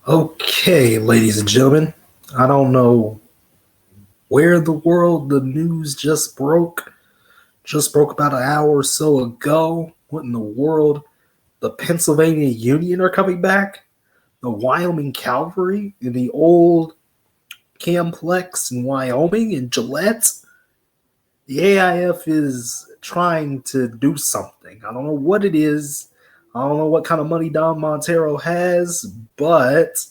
Okay, ladies and gentlemen, I don't know where the world the news just broke. Just broke about an hour or so ago. What in the world? The Pennsylvania Union are coming back. The Wyoming Cavalry in the old Camplex in Wyoming in Gillette. The AIF is trying to do something. I don't know what it is. I don't know what kind of money Don Montero has, but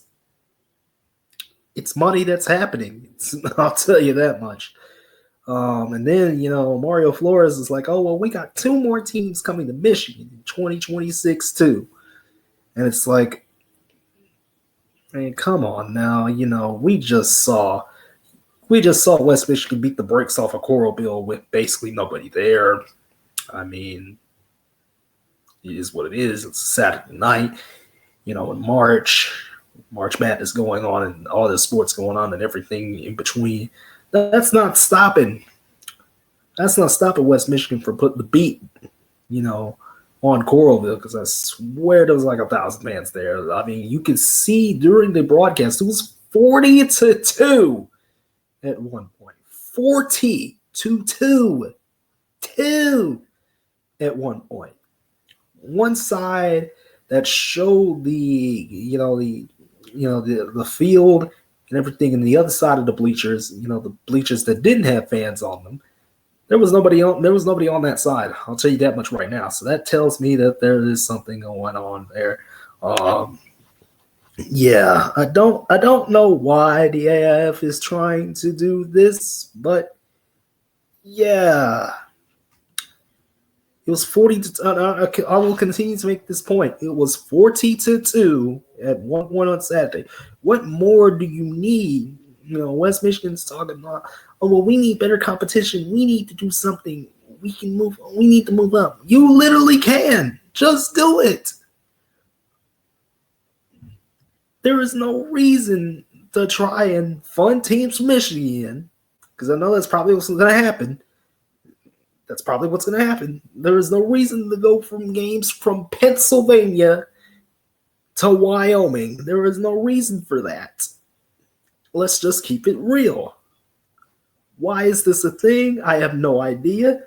it's money that's happening. I'll tell you that much. And then, Mario Flores is like, oh, well, we got two more teams coming to Michigan in 2026 too. And it's like, man, come on now. We just saw West Michigan beat the brakes off of Coralville with basically nobody there. I mean, it is what it is. It's a Saturday night, in March Madness going on and all the sports going on and everything in between. That's not stopping. That's not stopping West Michigan from putting the beat, on Coralville, because I swear there was like 1,000 fans there. I mean, you could see during the broadcast it was 40-2 at one point. 40-2 at one point. One side that showed the field and everything, and the other side of the bleachers, the bleachers that didn't have fans on them, there was nobody on that side. I'll tell you that much right now. So that tells me that there is something going on there. Yeah, I don't know why the AIF is trying to do this, but yeah. It was 40 to. I will continue to make this point. It was 40-2 at one point on Saturday. What more do you need? West Michigan's talking about, oh, well, we need better competition. We need to do something. We need to move up. You literally can. Just do it. There is no reason to try and fund teams from Michigan, because I know that's probably what's going to happen. That's probably what's going to happen. There is no reason to go from games from Pennsylvania to Wyoming. There is no reason for that. Let's just keep it real. Why is this a thing? I have no idea.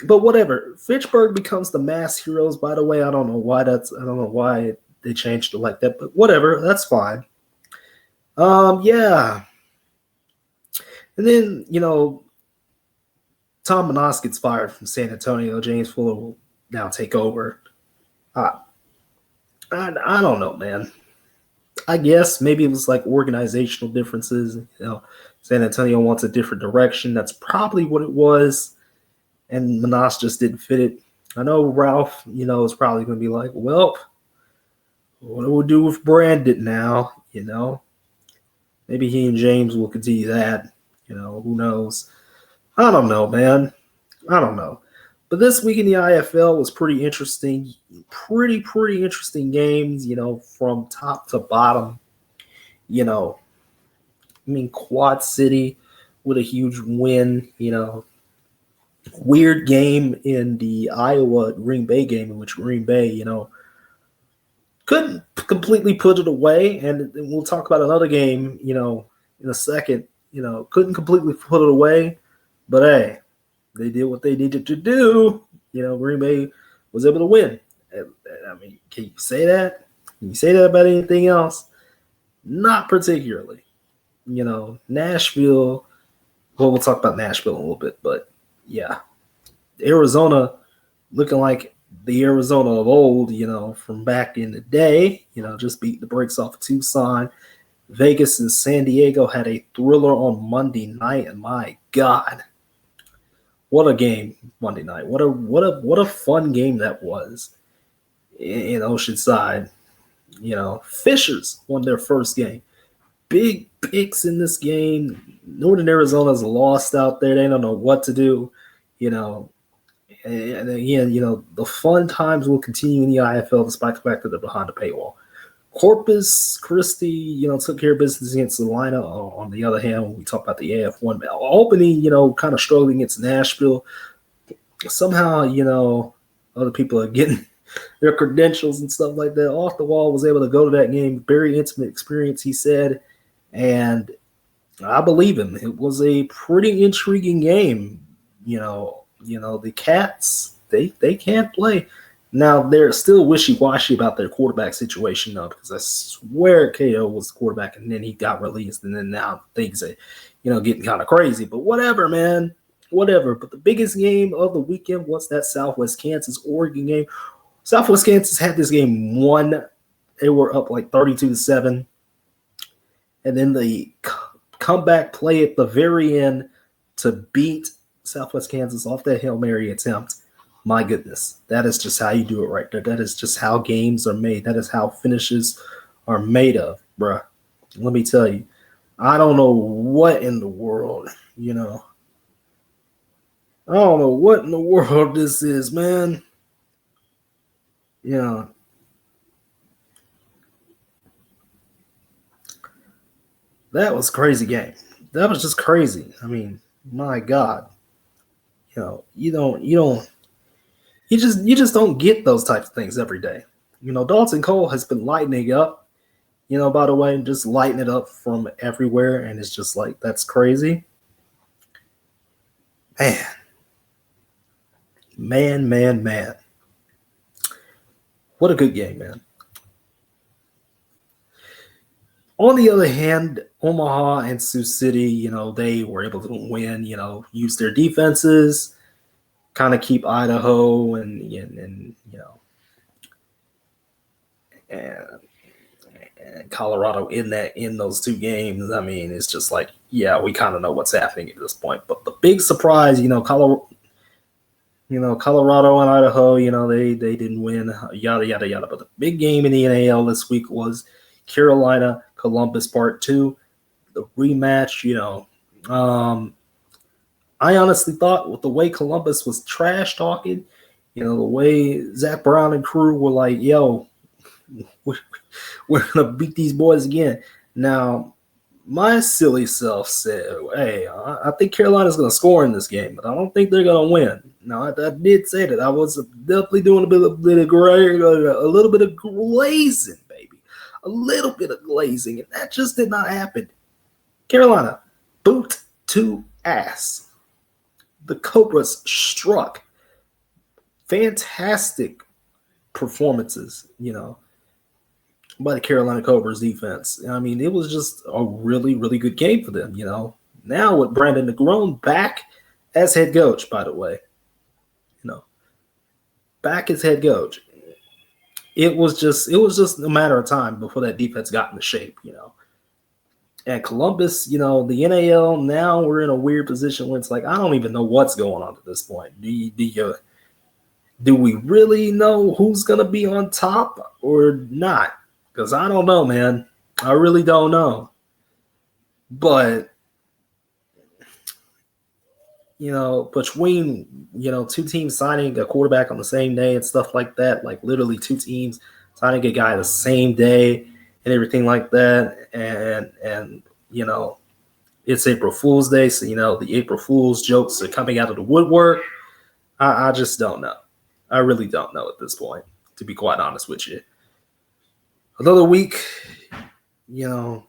But whatever. Fitchburg becomes the mass heroes. By the way, I don't know why they changed it like that, but whatever. That's fine. Yeah. And then, Tom Manas gets fired from San Antonio. James Fuller will now take over. I don't know, man. I guess maybe it was like organizational differences. San Antonio wants a different direction. That's probably what it was. And Manas just didn't fit it. I know Ralph, is probably going to be like, well, what do we do with Brandon now? Maybe he and James will continue that. Who knows? I don't know, man. I don't know. But this week in the IFL was pretty interesting. Pretty interesting games, from top to bottom. Quad City with a huge win, Weird game in the Iowa Green Bay game, in which Green Bay, couldn't completely put it away. And we'll talk about another game, in a second, couldn't completely put it away. But hey, they did what they needed to do. Green Bay was able to win. I mean, can you say that? Can you say that about anything else? Not particularly. Nashville. Well, we'll talk about Nashville in a little bit, but yeah, Arizona looking like the Arizona of old. From back in the day. Just beat the brakes off of Tucson. Vegas and San Diego had a thriller on Monday night, and my God. What a game Monday night. What a fun game that was in Oceanside. Fishers won their first game. Big picks in this game. Northern Arizona's lost out there. They don't know what to do. And again, the fun times will continue in the IFL despite the fact that they're behind the paywall. Corpus Christi, took care of business against Salina. On the other hand, when we talk about the AF1, Albany, kind of struggling against Nashville. Somehow, other people are getting their credentials and stuff like that. Off the wall was able to go to that game. Very intimate experience, he said. And I believe him. It was a pretty intriguing game. The Cats, they can't play. Now they're still wishy-washy about their quarterback situation though, because I swear KO was the quarterback and then he got released, and then now things are, getting kind of crazy. But whatever, man. Whatever. But the biggest game of the weekend was that Southwest Kansas Oregon game. Southwest Kansas had this game won. They were up like 32-7. And then the comeback play at the very end to beat Southwest Kansas off that Hail Mary attempt. My goodness, that is just how you do it right there. That is just how games are made. That is how finishes are made of, bruh. Let me tell you, I don't know what in the world, I don't know what in the world this is, man. That was a crazy game. That was just crazy. I mean, my God. You just don't get those types of things every day. Dalton Cole has been lightening up, by the way, just lighting it up from everywhere. And it's just like, that's crazy. Man. What a good game, man. On the other hand, Omaha and Sioux City, they were able to win, use their defenses, kind of keep Idaho and Colorado in those two games. I mean, it's just like, yeah, we kind of know what's happening at this point. But the big surprise, Colorado and Idaho, they didn't win, yada yada yada. But the big game in the NAL this week was Carolina Columbus Part 2, the rematch. I honestly thought with the way Columbus was trash talking, the way Zach Brown and crew were like, yo, we're going to beat these boys again. Now, my silly self said, hey, I think Carolina's going to score in this game, but I don't think they're going to win. Now, I did say that. I was definitely doing a little bit of glazing, baby. A little bit of glazing, and that just did not happen. Carolina, boot to ass. The Cobras struck. Fantastic performances, by the Carolina Cobras defense. I mean, it was just a really, really good game for them, Now with Brandon Negron back as head coach, by the way, back as head coach. It was just a matter of time before that defense got into shape, And Columbus, the NAL, now we're in a weird position where it's like, I don't even know what's going on at this point. Do we really know who's going to be on top or not? Because I don't know, man. I really don't know. But, between, two teams signing a quarterback on the same day and stuff like that, like literally two teams signing a guy the same day and everything like that. And it's April Fool's Day. So, the April Fool's jokes are coming out of the woodwork. I just don't know. I really don't know at this point, to be quite honest with you. Another week, there's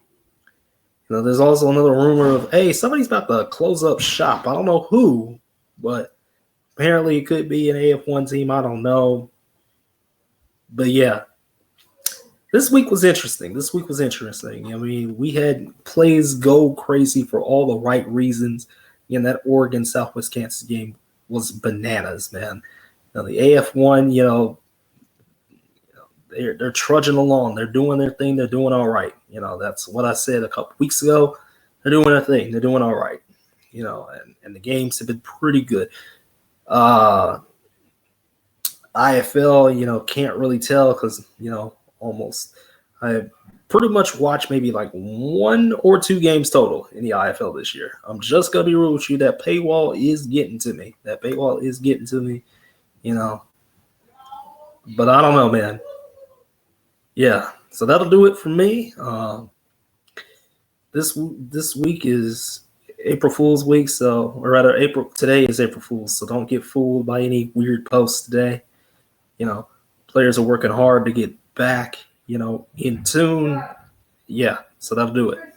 also another rumor of, hey, somebody's about to close up shop. I don't know who, but apparently it could be an AF1 team. I don't know. But yeah, this week was interesting. I mean, we had plays go crazy for all the right reasons. That Oregon Southwest Kansas game was bananas, man. Now the AF1, they're trudging along. They're doing their thing. They're doing all right. That's what I said a couple weeks ago. They're doing their thing. They're doing all right. And the games have been pretty good. IFL, can't really tell because, almost I pretty much watched maybe like 1 or 2 games total in the IFL this year. I'm just going to be real with you. That paywall is getting to me. But I don't know, man. Yeah, so that'll do it for me. This week is April Fool's week, today is April Fool's, so don't get fooled by any weird posts today. Players are working hard to get back, in tune. Yeah, so that'll do it.